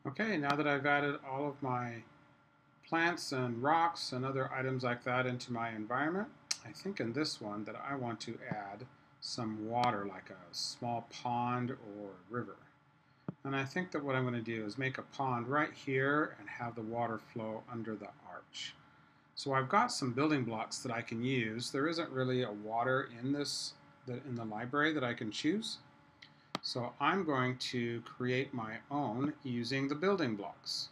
Okay, now that I've added all of my plants and rocks and other items like that into my environment, I think in this one that I want to add some water, like a small pond or river. And I think that what I'm going to do is make a pond right here and have the water flow under the arch. So I've got some building blocks that I can use. There isn't really a water in in the library that I can choose. So I'm going to create my own using the building blocks.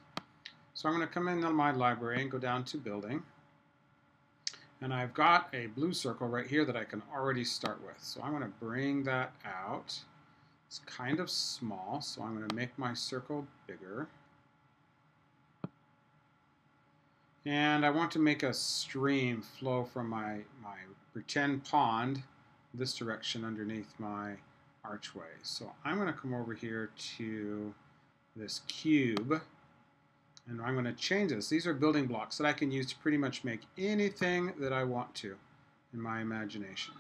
So I'm going to come into my library and go down to building. And I've got a blue circle right here that I can already start with. So I'm going to bring that out. It's kind of small, so I'm going to make my circle bigger. And I want to make a stream flow from my pretend pond this direction underneath my archway. So I'm going to come over here to this cube and I'm going to change this. These are building blocks that I can use to pretty much make anything that I want to in my imagination.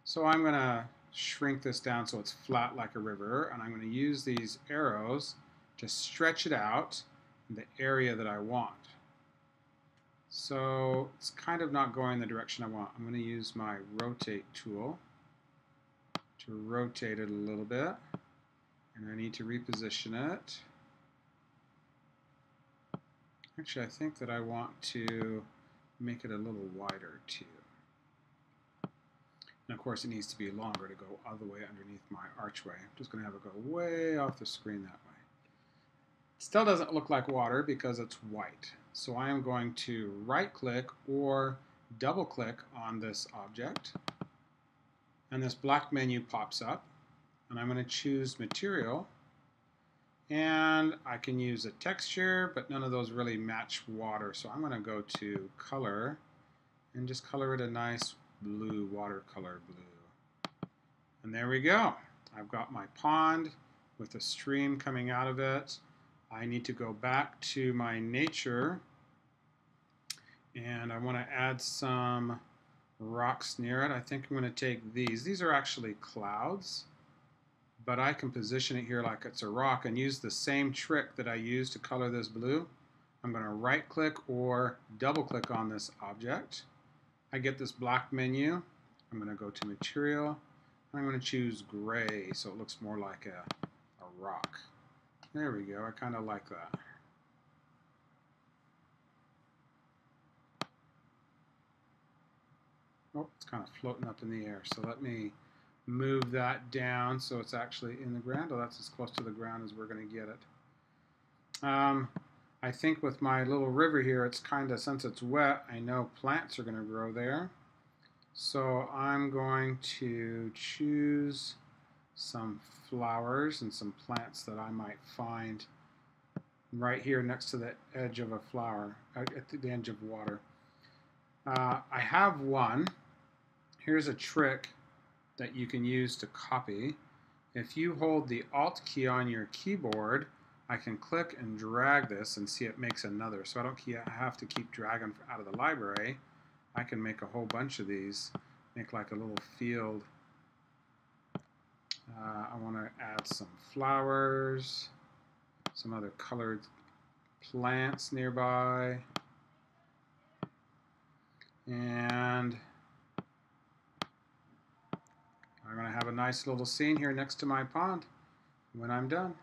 So I'm going to shrink this down so it's flat like a river, and I'm going to use these arrows to stretch it out in the area that I want. So it's kind of not going the direction I want. I'm going to use my rotate tool to rotate it a little bit, and I need to reposition it. Actually, I think that I want to make it a little wider too. And of course, it needs to be longer to go all the way underneath my archway. I'm just going to have it go way off the screen that way. It still doesn't look like water because it's white. So I am going to right-click or double-click on this object. And this black menu pops up. And I'm going to choose Material. And I can use a texture, but none of those really match water. So I'm going to go to Color and just color it a nice blue, watercolor blue. And there we go. I've got my pond with a stream coming out of it. I need to go back to my nature and I want to add some rocks near it. I think I'm going to take these. These are actually clouds, but I can position it here like it's a rock and use the same trick that I used to color this blue. I'm going to right click or double click on this object. I get this black menu. I'm going to go to Material. I'm going to choose Gray so it looks more like a rock. There we go. I kind of like that. Oh, it's kind of floating up in the air. So let me move that down so it's actually in the ground. Oh, that's as close to the ground as we're going to get it. I think with my little river here, it's kind of, since it's wet, I know plants are going to grow there. So I'm going to choose some flowers and some plants that I might find right here next to the edge of a flower, at the edge of water. I have one. Here's a trick that you can use to copy. If you hold the Alt key on your keyboard, I can click and drag this and see it makes another. So I don't have to keep dragging out of the library. I can make a whole bunch of these, make like a little field. I want to add some flowers, some other colored plants nearby, and I'm going to have a nice little scene here next to my pond when I'm done.